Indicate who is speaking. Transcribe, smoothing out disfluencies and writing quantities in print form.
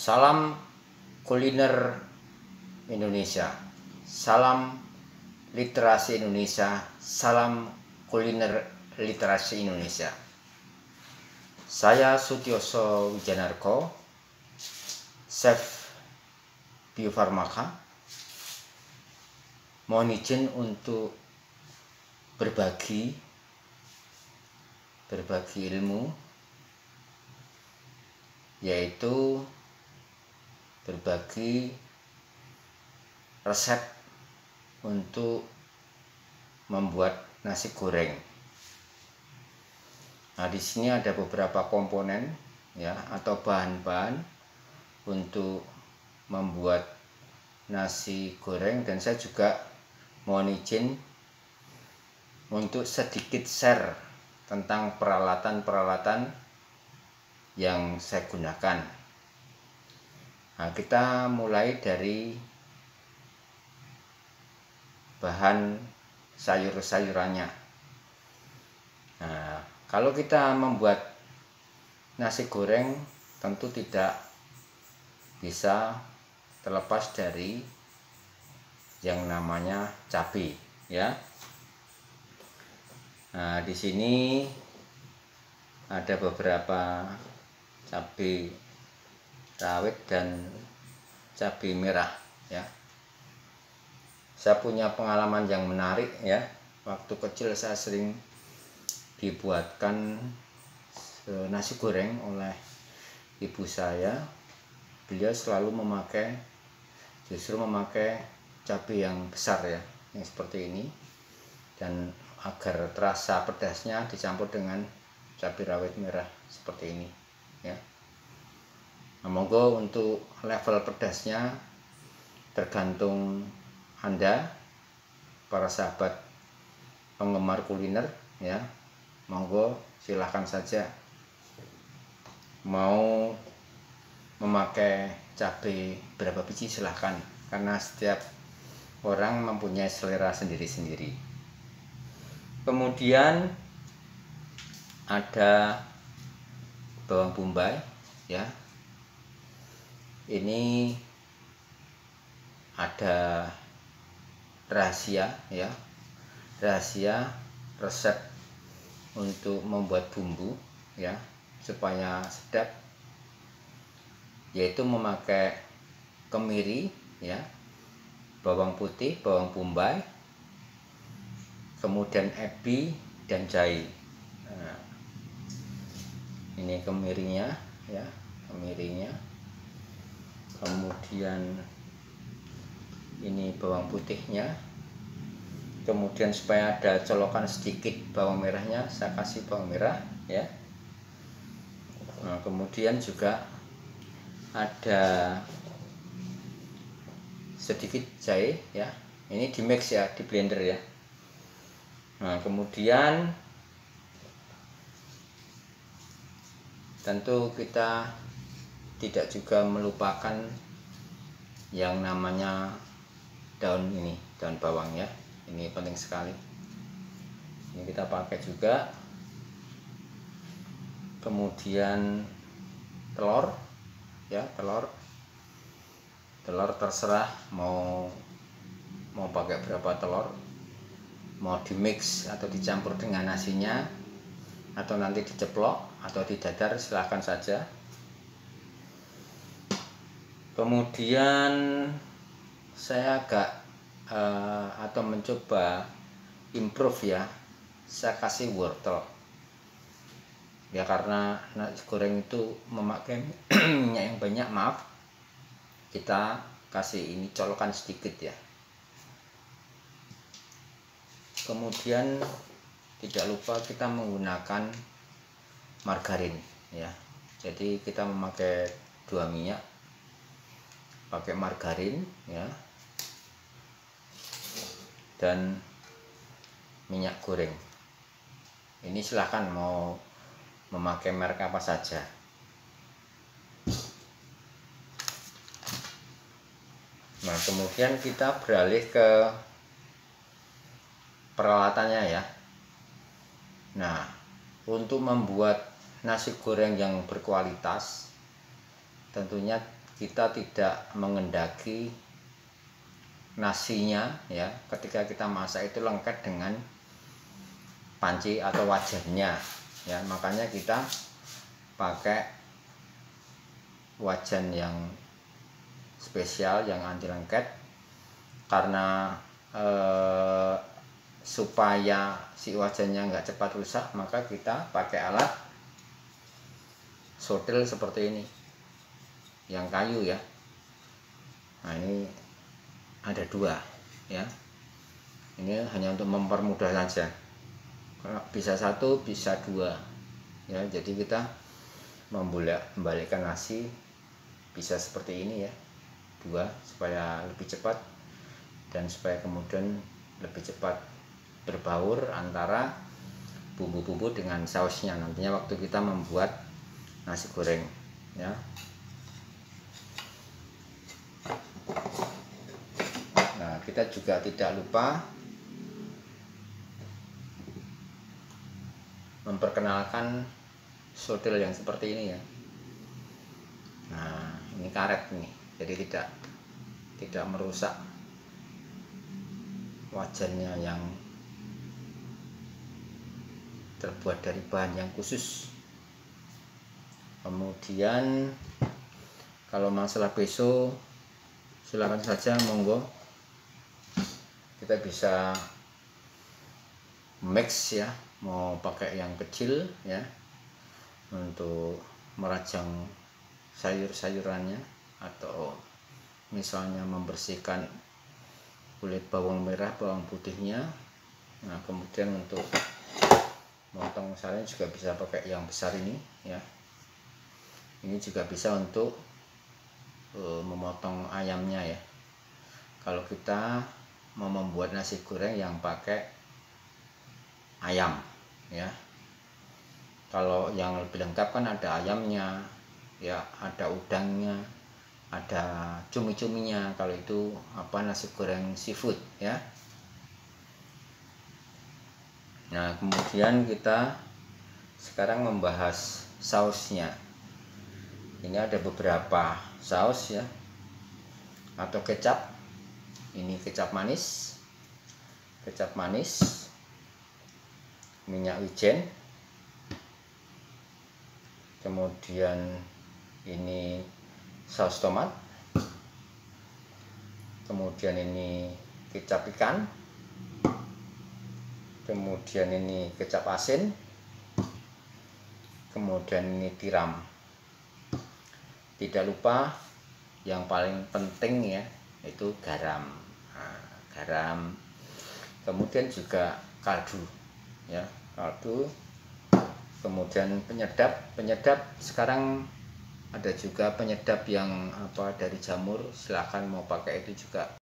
Speaker 1: Salam kuliner Indonesia, salam literasi Indonesia, salam kuliner literasi Indonesia. Saya Sutioso Wijanarko, Chef Bio Farmaka. Mohon izin untuk berbagi ilmu, yaitu berbagi resep untuk membuat nasi goreng. Nah, di sini ada beberapa komponen ya atau bahan-bahan untuk membuat nasi goreng, dan saya juga mohon izin untuk sedikit share tentang peralatan-peralatan yang saya gunakan. Nah, kita mulai dari bahan sayur-sayurannya. Nah, kalau kita membuat nasi goreng tentu tidak bisa terlepas dari yang namanya cabai, ya. Nah, di sini ada beberapa cabai rawit dan cabai merah, ya. Saya punya pengalaman yang menarik, ya. Waktu kecil saya sering dibuatkan nasi goreng oleh ibu saya. Beliau selalu justru memakai cabai yang besar, ya, yang seperti ini, dan agar terasa pedasnya dicampur dengan cabai rawit merah seperti ini, ya. Nah, monggo untuk level pedasnya tergantung Anda, para sahabat penggemar kuliner, ya. Monggo silahkan saja mau memakai cabai berapa biji silahkan, karena setiap orang mempunyai selera sendiri-sendiri. Kemudian ada bawang bombay, ya. Ini ada rahasia, ya, rahasia resep untuk membuat bumbu, ya, supaya sedap, yaitu memakai kemiri, ya, bawang putih, bawang bombay, kemudian ebi dan jahe. Nah, ini kemirinya, ya, kemirinya. Kemudian ini bawang putihnya. Kemudian supaya ada colokan sedikit bawang merahnya, saya kasih bawang merah, ya. Nah, kemudian juga ada sedikit jahe, ya. Ini di mix, ya, di blender, ya. Nah, kemudian tentu kita tidak juga melupakan yang namanya daun ini, daun bawang, ya. Ini penting sekali. Ini kita pakai juga. Kemudian telur, ya, telur terserah mau pakai berapa telur, mau di mix atau dicampur dengan nasinya, atau nanti diceplok atau didadar, silahkan saja. Kemudian saya agak atau mencoba improve, ya, saya kasih wortel, ya, karena nasi goreng itu memakai minyak yang banyak. Maaf, kita kasih ini colokan sedikit, ya. Kemudian tidak lupa kita menggunakan margarin, ya. Jadi kita memakai 2 minyak, pakai margarin, ya, dan minyak goreng. Ini silahkan mau memakai merek apa saja. Nah, kemudian kita beralih ke peralatannya, ya. Nah, untuk membuat nasi goreng yang berkualitas, tentunya kita tidak mengendaki nasinya ya, ketika kita masak itu lengket dengan panci atau wajannya ya, makanya kita pakai wajan yang spesial yang anti lengket, karena supaya si wajannya nggak cepat rusak, maka kita pakai alat sodel seperti ini yang kayu ya. Nah ini ada dua ya, ini hanya untuk mempermudah saja, bisa satu bisa dua ya, jadi kita membalikkan nasi bisa seperti ini ya, dua, supaya lebih cepat dan supaya kemudian lebih cepat berbaur antara bumbu-bumbu dengan sausnya nantinya waktu kita membuat nasi goreng ya. Nah, kita juga tidak lupa memperkenalkan sodel yang seperti ini ya. Nah, ini karet nih, jadi tidak merusak wajannya yang terbuat dari bahan yang khusus. Kemudian kalau masalah beso silakan saja, monggo, kita bisa mix ya, mau pakai yang kecil ya untuk merajang sayur-sayurannya, atau misalnya membersihkan kulit bawang merah, bawang putihnya. Nah, kemudian untuk motong misalnya juga bisa pakai yang besar ini ya. Ini juga bisa untuk memotong ayamnya ya, kalau kita mau membuat nasi goreng yang pakai ayam ya. Kalau yang lebih lengkap kan ada ayamnya ya, ada udangnya, ada cumi-cuminya, kalau itu nasi goreng seafood ya. Nah, kemudian kita sekarang membahas sausnya. Ini ada beberapa saus ya, atau kecap. Ini kecap manis, minyak wijen, kemudian ini saus tomat, kemudian ini kecap ikan, kemudian ini kecap asin, kemudian ini tiram. Tidak lupa yang paling penting ya, itu garam. Nah, garam, kemudian juga kaldu ya, kaldu, kemudian penyedap sekarang ada juga penyedap yang dari jamur, silahkan mau pakai itu juga